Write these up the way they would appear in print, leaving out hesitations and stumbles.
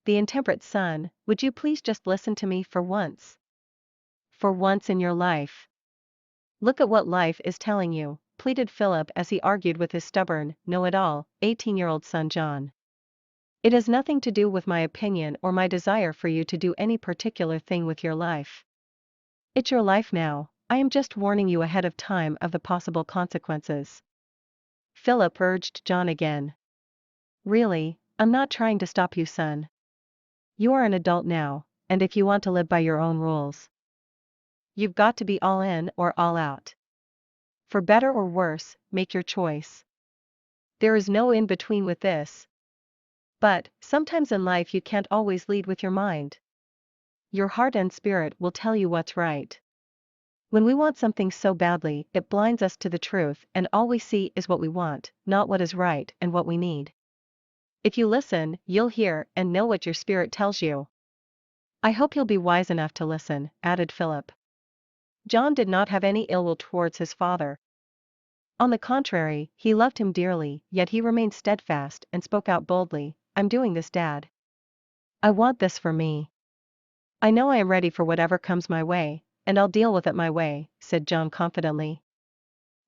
the Intemperate Son, would you please just listen to me for once? For once in your life. Look at what life is telling you, pleaded Philip as he argued with his stubborn, know-it-all, 18-year-old son John. It has nothing to do with my opinion or my desire for you to do any particular thing with your life. It's your life now, I am just warning you ahead of time of the possible consequences. Philip urged John again. Really, I'm not trying to stop you, son. You are an adult now, and if you want to live by your own rules, you've got to be all in or all out. For better or worse, make your choice. There is no in between with this. But, sometimes in life you can't always lead with your mind. Your heart and spirit will tell you what's right. When we want something so badly, it blinds us to the truth, and all we see is what we want, not what is right and what we need. If you listen, you'll hear and know what your spirit tells you. I hope you'll be wise enough to listen, added Philip. John did not have any ill will towards his father. On the contrary, he loved him dearly, yet he remained steadfast and spoke out boldly, I'm doing this, Dad. I want this for me. I know I am ready for whatever comes my way, and I'll deal with it my way, said John confidently.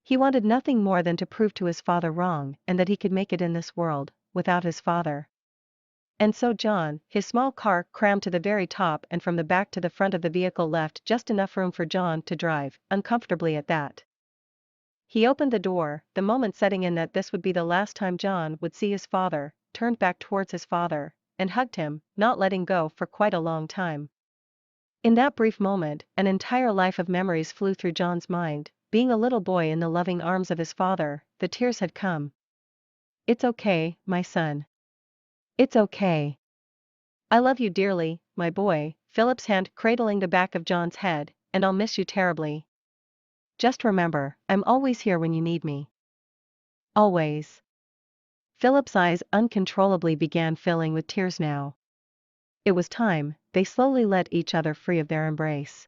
He wanted nothing more than to prove to his father wrong and that he could make it in this world, without his father. And so John, his small car crammed to the very top and from the back to the front of the vehicle left just enough room for John to drive, uncomfortably at that. He opened the door, the moment setting in that this would be the last time John would see his father, turned back towards his father, and hugged him, not letting go for quite a long time. In that brief moment, an entire life of memories flew through John's mind, being a little boy in the loving arms of his father, the tears had come. It's okay, my son. It's okay. I love you dearly, my boy, Philip's hand cradling the back of John's head, and I'll miss you terribly. Just remember, I'm always here when you need me. Always. Philip's eyes uncontrollably began filling with tears now. It was time, they slowly let each other free of their embrace.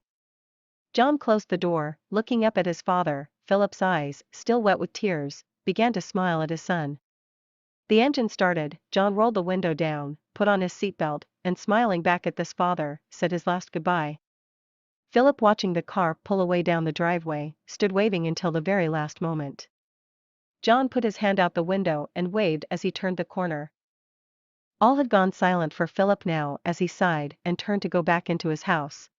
John closed the door, looking up at his father. Philip's eyes, still wet with tears, began to smile at his son. The engine started, John rolled the window down, put on his seatbelt, and smiling back at his father, said his last goodbye. Philip, watching the car pull away down the driveway, stood waving until the very last moment. John put his hand out the window and waved as he turned the corner. All had gone silent for Philip now as he sighed and turned to go back into his house.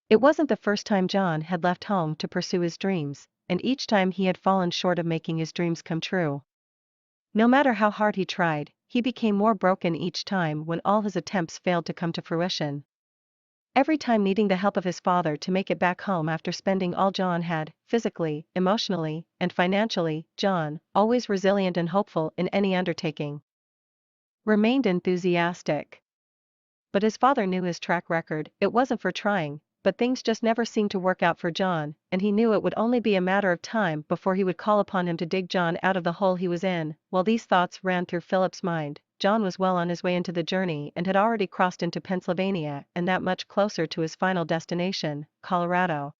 It wasn't the first time John had left home to pursue his dreams, and each time he had fallen short of making his dreams come true. No matter how hard he tried, he became more broken each time when all his attempts failed to come to fruition. Every time needing the help of his father to make it back home after spending all John had, physically, emotionally, and financially, John, always resilient and hopeful in any undertaking, remained enthusiastic. But his father knew his track record, it wasn't for trying, but things just never seemed to work out for John, and he knew it would only be a matter of time before he would call upon him to dig John out of the hole he was in. While these thoughts ran through Philip's mind, John was well on his way into the journey and had already crossed into Pennsylvania and that much closer to his final destination, Colorado.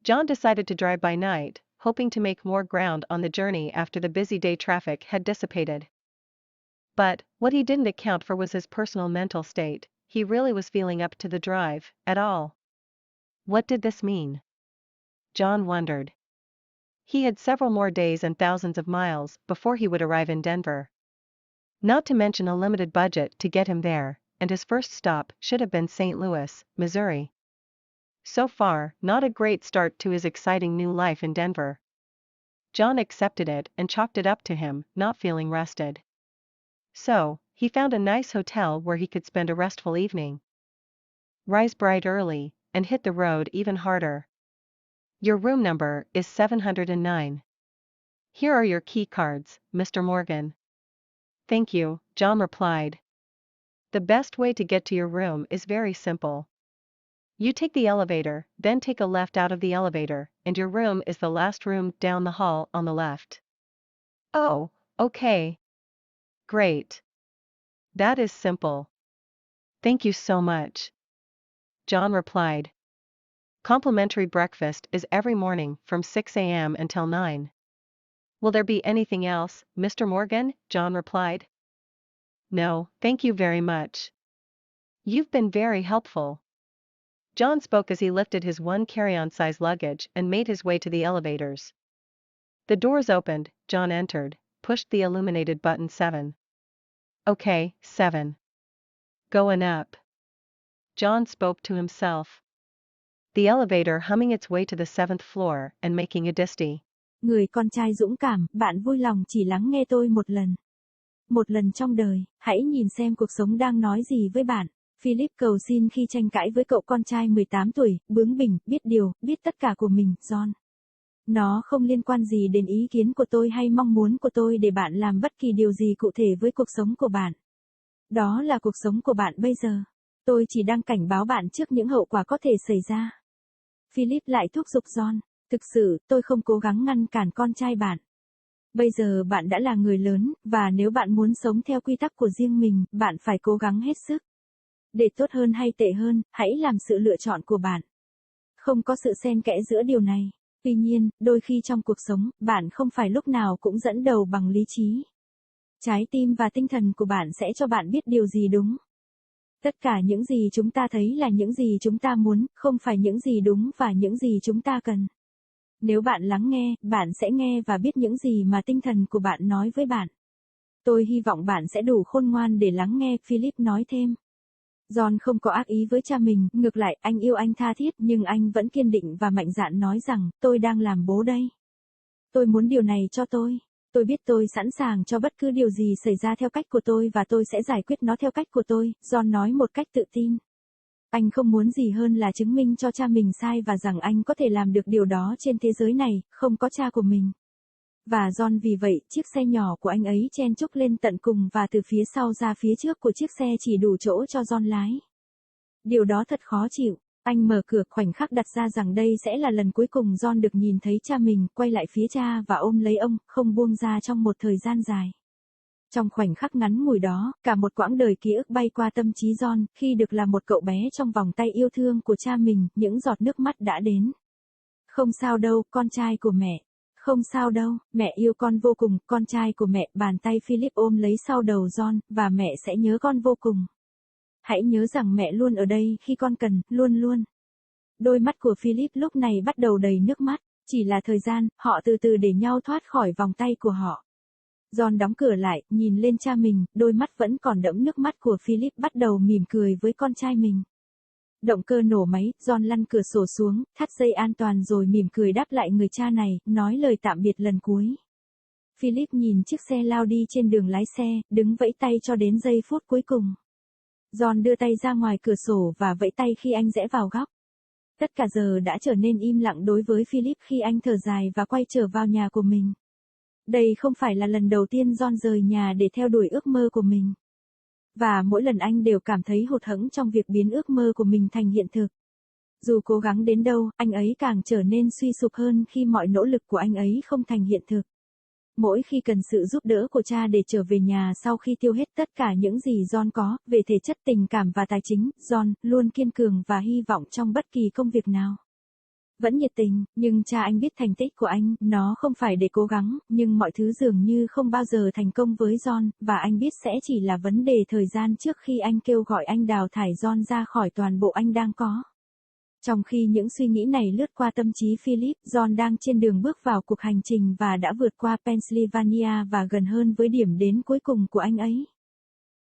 John decided to drive by night, hoping to make more ground on the journey after the busy day traffic had dissipated. But, what he didn't account for was his personal mental state. He really was feeling up to the drive, at all. What did this mean? John wondered. He had several more days and thousands of miles before he would arrive in Denver. Not to mention a limited budget to get him there, and his first stop should have been St. Louis, Missouri. So far, not a great start to his exciting new life in Denver. John accepted it and chalked it up to him not feeling rested. So, he found a nice hotel where he could spend a restful evening. Rise bright early, and hit the road even harder. Your room number is 709. Here are your key cards, Mr. Morgan. Thank you, John replied. The best way to get to your room is very simple. You take the elevator, then take a left out of the elevator, and your room is the last room down the hall on the left. Oh, okay. Great. That is simple. Thank you so much. John replied. Complimentary breakfast is every morning from 6 a.m. until 9. Will there be anything else, Mr. Morgan? John replied. No, thank you very much. You've been very helpful. John spoke as he lifted his one carry-on size luggage and made his way to the elevators. The doors opened, John entered, pushed the illuminated button 7. Okay, 7. Going up. John spoke to himself. The elevator humming its way to the 7th floor and making a disty. Người con trai dũng cảm, bạn vui lòng chỉ lắng nghe tôi một lần. Một lần trong đời, hãy nhìn xem cuộc sống đang nói gì với bạn. Philip cầu xin khi tranh cãi với cậu con trai 18 tuổi, bướng bỉnh, biết điều, biết tất cả của mình, John. Nó không liên quan gì đến ý kiến của tôi hay mong muốn của tôi để bạn làm bất kỳ điều gì cụ thể với cuộc sống của bạn. Đó là cuộc sống của bạn bây giờ. Tôi chỉ đang cảnh báo bạn trước những hậu quả có thể xảy ra. Philip lại thúc giục John. Thực sự, tôi không cố gắng ngăn cản con trai bạn. Bây giờ bạn đã là người lớn, và nếu bạn muốn sống theo quy tắc của riêng mình, bạn phải cố gắng hết sức. Để tốt hơn hay tệ hơn, hãy làm sự lựa chọn của bạn. Không có sự xen kẽ giữa điều này. Tuy nhiên, đôi khi trong cuộc sống, bạn không phải lúc nào cũng dẫn đầu bằng lý trí. Trái tim và tinh thần của bạn sẽ cho bạn biết điều gì đúng. Tất cả những gì chúng ta thấy là những gì chúng ta muốn, không phải những gì đúng và những gì chúng ta cần. Nếu bạn lắng nghe, bạn sẽ nghe và biết những gì mà tinh thần của bạn nói với bạn. Tôi hy vọng bạn sẽ đủ khôn ngoan để lắng nghe, Philip nói thêm. John không có ác ý với cha mình, ngược lại, anh yêu anh tha thiết, nhưng anh vẫn kiên định và mạnh dạn nói rằng, tôi đang làm bố đây. Tôi muốn điều này cho tôi. Tôi biết tôi sẵn sàng cho bất cứ điều gì xảy ra theo cách của tôi và tôi sẽ giải quyết nó theo cách của tôi, John nói một cách tự tin. Anh không muốn gì hơn là chứng minh cho cha mình sai và rằng anh có thể làm được điều đó trên thế giới này, không có cha của mình. Và John vì vậy, chiếc xe nhỏ của anh ấy chen chúc lên tận cùng và từ phía sau ra phía trước của chiếc xe chỉ đủ chỗ cho John lái. Điều đó thật khó chịu. Anh mở cửa, khoảnh khắc đặt ra rằng đây sẽ là lần cuối cùng John được nhìn thấy cha mình, quay lại phía cha và ôm lấy ông, không buông ra trong một thời gian dài. Trong khoảnh khắc ngắn ngủi đó, cả một quãng đời ký ức bay qua tâm trí John, khi được là một cậu bé trong vòng tay yêu thương của cha mình, những giọt nước mắt đã đến. Không sao đâu, con trai của mẹ. Không sao đâu, mẹ yêu con vô cùng, con trai của mẹ, bàn tay Philip ôm lấy sau đầu John, và mẹ sẽ nhớ con vô cùng. Hãy nhớ rằng mẹ luôn ở đây khi con cần, luôn luôn. Đôi mắt của Philip lúc này bắt đầu đầy nước mắt, chỉ là thời gian, họ từ từ để nhau thoát khỏi vòng tay của họ. John đóng cửa lại, nhìn lên cha mình, đôi mắt vẫn còn đẫm nước mắt của Philip bắt đầu mỉm cười với con trai mình. Động cơ nổ máy, John lăn cửa sổ xuống, thắt dây an toàn rồi mỉm cười đáp lại người cha này, nói lời tạm biệt lần cuối. Philip nhìn chiếc xe lao đi trên đường lái xe, đứng vẫy tay cho đến giây phút cuối cùng. John đưa tay ra ngoài cửa sổ và vẫy tay khi anh rẽ vào góc. Tất cả giờ đã trở nên im lặng đối với Philip khi anh thở dài và quay trở vào nhà của mình. Đây không phải là lần đầu tiên John rời nhà để theo đuổi ước mơ của mình. Và mỗi lần anh đều cảm thấy hụt hẫng trong việc biến ước mơ của mình thành hiện thực. Dù cố gắng đến đâu, anh ấy càng trở nên suy sụp hơn khi mọi nỗ lực của anh ấy không thành hiện thực. Mỗi khi cần sự giúp đỡ của cha để trở về nhà sau khi tiêu hết tất cả những gì John có, về thể chất, tình cảm và tài chính, John luôn kiên cường và hy vọng trong bất kỳ công việc nào. Vẫn nhiệt tình, nhưng cha anh biết thành tích của anh, nó không phải để cố gắng, nhưng mọi thứ dường như không bao giờ thành công với John, và anh biết sẽ chỉ là vấn đề thời gian trước khi anh kêu gọi anh đào thải John ra khỏi toàn bộ anh đang có. Trong khi những suy nghĩ này lướt qua tâm trí Philip, John đang trên đường bước vào cuộc hành trình và đã vượt qua Pennsylvania và gần hơn với điểm đến cuối cùng của anh ấy.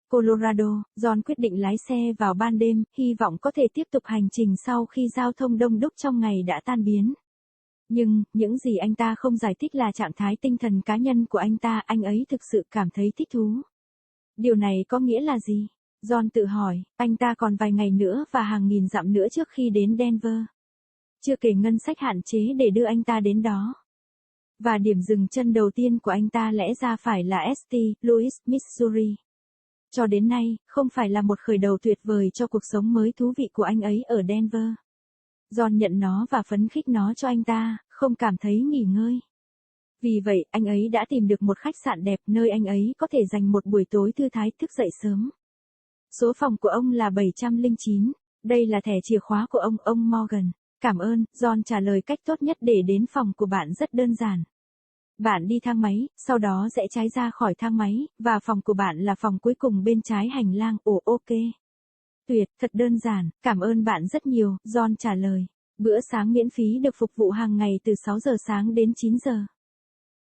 Colorado, John quyết định lái xe vào ban đêm, hy vọng có thể tiếp tục hành trình sau khi giao thông đông đúc trong ngày đã tan biến. Nhưng, những gì anh ta không giải thích là trạng thái tinh thần cá nhân của anh ấy thực sự cảm thấy thích thú. Điều này có nghĩa là gì? John tự hỏi, anh ta còn vài ngày nữa và hàng nghìn dặm nữa trước khi đến Denver. Chưa kể ngân sách hạn chế để đưa anh ta đến đó. Và điểm dừng chân đầu tiên của anh ta lẽ ra phải là St. Louis, Missouri. Cho đến nay, không phải là một khởi đầu tuyệt vời cho cuộc sống mới thú vị của anh ấy ở Denver. John nhận nó và phấn khích nó cho anh ta, không cảm thấy nghỉ ngơi. Vì vậy, anh ấy đã tìm được một khách sạn đẹp nơi anh ấy có thể dành một buổi tối thư thái thức dậy sớm. Số phòng của ông là 709. Đây là thẻ chìa khóa của ông Morgan. Cảm ơn, John trả lời cách tốt nhất để đến phòng của bạn rất đơn giản. Bạn đi thang máy, sau đó rẽ trái ra khỏi thang máy, và phòng của bạn là phòng cuối cùng bên trái hành lang. Ồ ok. Tuyệt, thật đơn giản, cảm ơn bạn rất nhiều, John trả lời. Bữa sáng miễn phí được phục vụ hàng ngày từ 6 giờ sáng đến 9 giờ.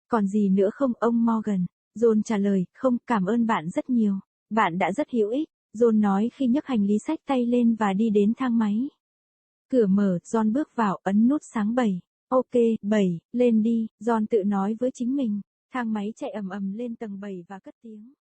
Còn gì nữa không ông Morgan? John trả lời, không, cảm ơn bạn rất nhiều. Bạn đã rất hữu ích, John nói khi nhấc hành lý xách tay lên và đi đến thang máy. Cửa mở, John bước vào, ấn nút sáng 7. Ok, 7, lên đi, John tự nói với chính mình. Thang máy chạy ầm ầm lên tầng 7 và cất tiếng.